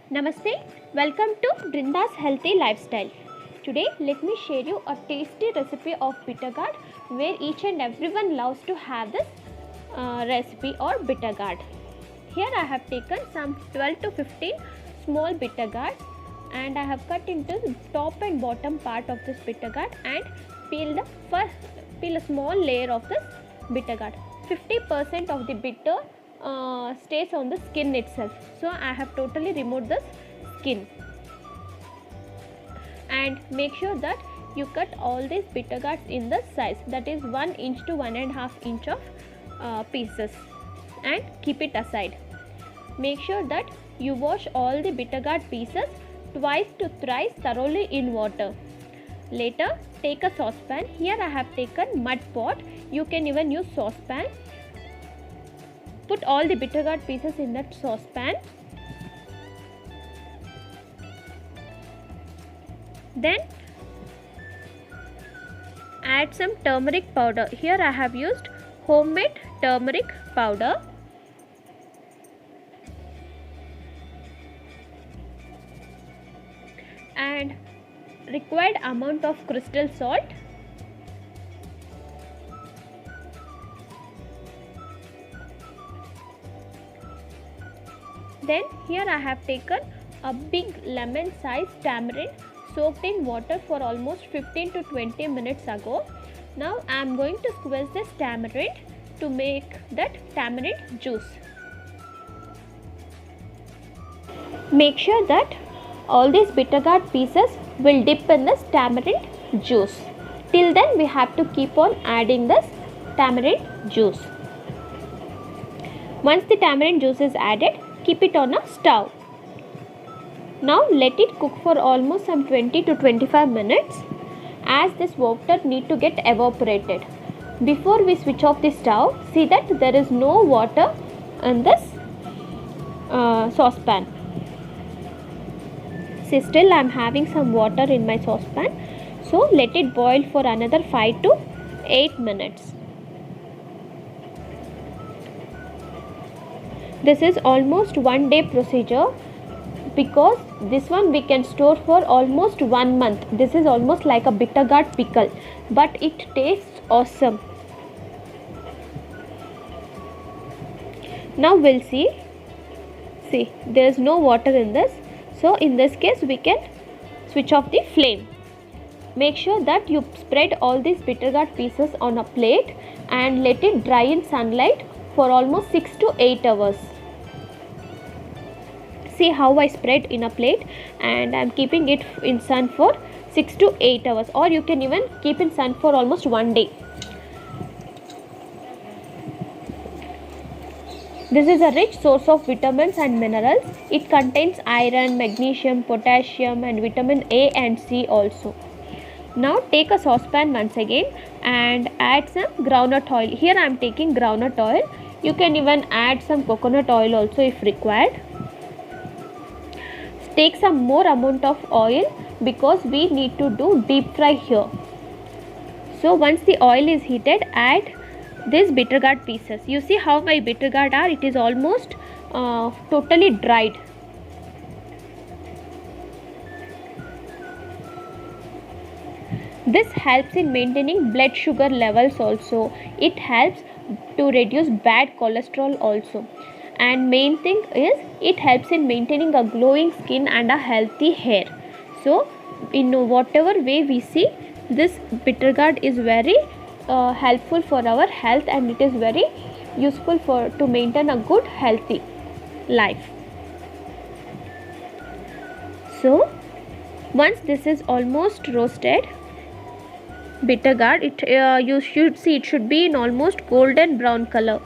Namaste, welcome to Brinda's Healthy Lifestyle. Today, let me share you a tasty recipe of bitter gourd where each and everyone loves to have this recipe or bitter gourd. Here I have taken some 12 to 15 small bitter gourds and I have cut into the top and bottom part of this bitter gourd and peel a small layer of this bitter gourd. 50% of the bitter stays on the skin itself, so I have totally removed the skin. And make sure that you cut all these bitter gourds in the size, that is 1 inch to 1.5 inch of pieces, and keep it aside. Make sure that you wash all the bitter gourd pieces twice to thrice thoroughly in water. Later, take a saucepan. Here I have taken mud pot. You can even use saucepan. Put all the bitter gourd pieces in that saucepan. Then add some turmeric powder. Here I have used homemade turmeric powder. And required amount of crystal salt. Then here I have taken a big lemon sized tamarind soaked in water for almost 15 to 20 minutes ago. Now I am going to squeeze this tamarind to make that tamarind juice. Make sure that all these bitter gourd pieces will dip in this tamarind juice. Till then we have to keep on adding this tamarind juice. Once the tamarind juice is added, keep it on a stove. Now let it cook for almost some 20 to 25 minutes as this water need to get evaporated. Before we switch off the stove, see that there is no water in this saucepan. See, still I am having some water in my saucepan. So let it boil for another 5 to 8 minutes. This is almost 1 day procedure because this one we can store for almost 1 month. This is almost like a bitter gourd pickle, but it tastes awesome. Now we'll see. See, there is no water in this. So in this case we can switch off the flame. Make sure that you spread all these bitter gourd pieces on a plate and let it dry in sunlight for almost 6 to 8 hours. See how I spread in a plate, and I am keeping it in sun for 6 to 8 hours, or you can even keep in sun for almost 1 day. This is a rich source of vitamins and minerals. It contains iron, magnesium, potassium and vitamin A and C also. Now take a saucepan once again and add some groundnut oil. Here I am taking groundnut oil. You can even add some coconut oil also if required. Take some more amount of oil because we need to do deep fry here. So once the oil is heated, add these bitter gourd pieces. You see how my bitter gourd are, it is almost totally dried. This helps in maintaining blood sugar levels also. It helps to reduce bad cholesterol also. And main thing is it helps in maintaining a glowing skin and a healthy hair. So in whatever way we see, this bitter gourd is very helpful for our health, and it is very useful to maintain a good healthy life. So once this is almost roasted bitter gourd, you should see it should be in almost golden brown color.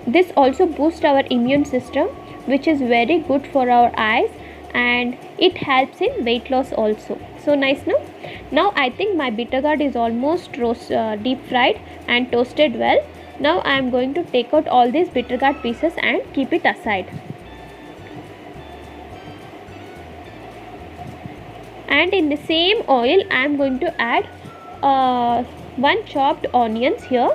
This also boosts our immune system, which is very good for our eyes, and it helps in weight loss also. So nice, no? Now I think my bitter gourd is almost deep fried and toasted well. Now I am going to take out all these bitter gourd pieces and keep it aside. And in the same oil I am going to add one chopped onions here.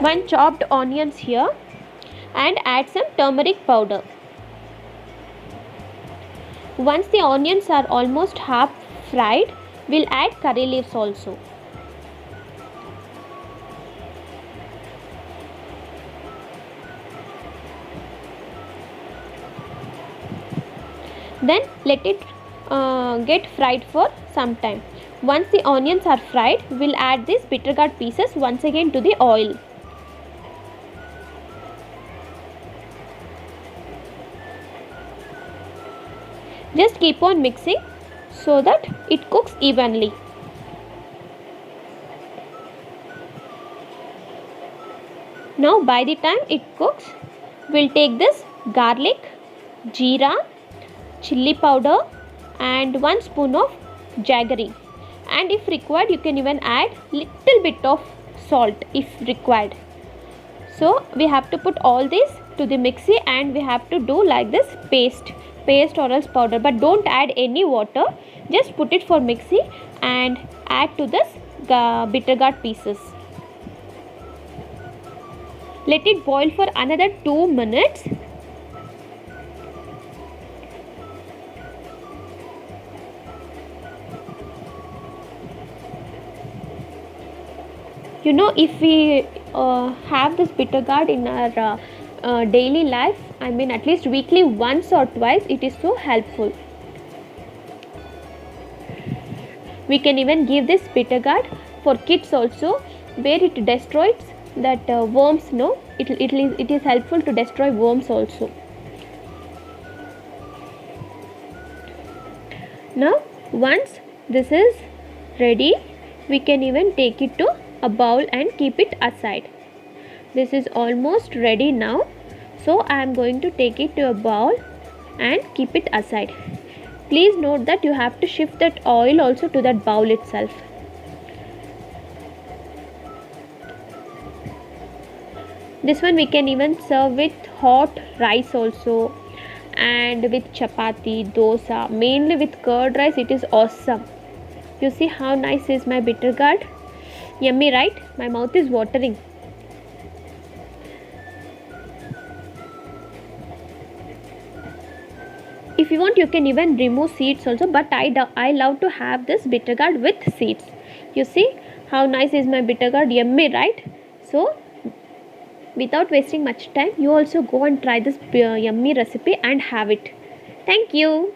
One chopped onions here, and add some turmeric powder. Once the onions are almost half fried, we'll add curry leaves also. Then let it get fried for some time. Once the onions are fried, we'll add these bitter gourd pieces once again to the oil. Just keep on mixing so that it cooks evenly. Now by the time it cooks, we'll take this garlic, jeera, chilli powder and 1 spoon of jaggery, and if required you can even add little bit of salt if required. So we have to put all this to the mixie and we have to do like this paste or else powder, but don't add any water. Just put it for mixie and add to this bitter gourd pieces. Let it boil for another 2 minutes. You know, if we have this bitter gourd in our daily life, I mean at least weekly once or twice, it is so helpful. We can even give this bitter gourd for kids also, where it destroys that worms. No, it is helpful to destroy worms also. Now once this is ready, we can even take it to a bowl and keep it aside. This is almost ready now, so I am going to take it to a bowl and keep it aside. Please note that you have to shift that oil also to that bowl itself. This one we can even serve with hot rice also, and with chapati, dosa, mainly with curd rice. It is awesome. You see how nice is my bitter gourd? Yummy, right? My mouth is watering. If you want, you can even remove seeds also, but I love to have this bitter gourd with seeds. You see how nice is my bitter gourd? Yummy, right? So without wasting much time, you also go and try this yummy recipe and have it. Thank you.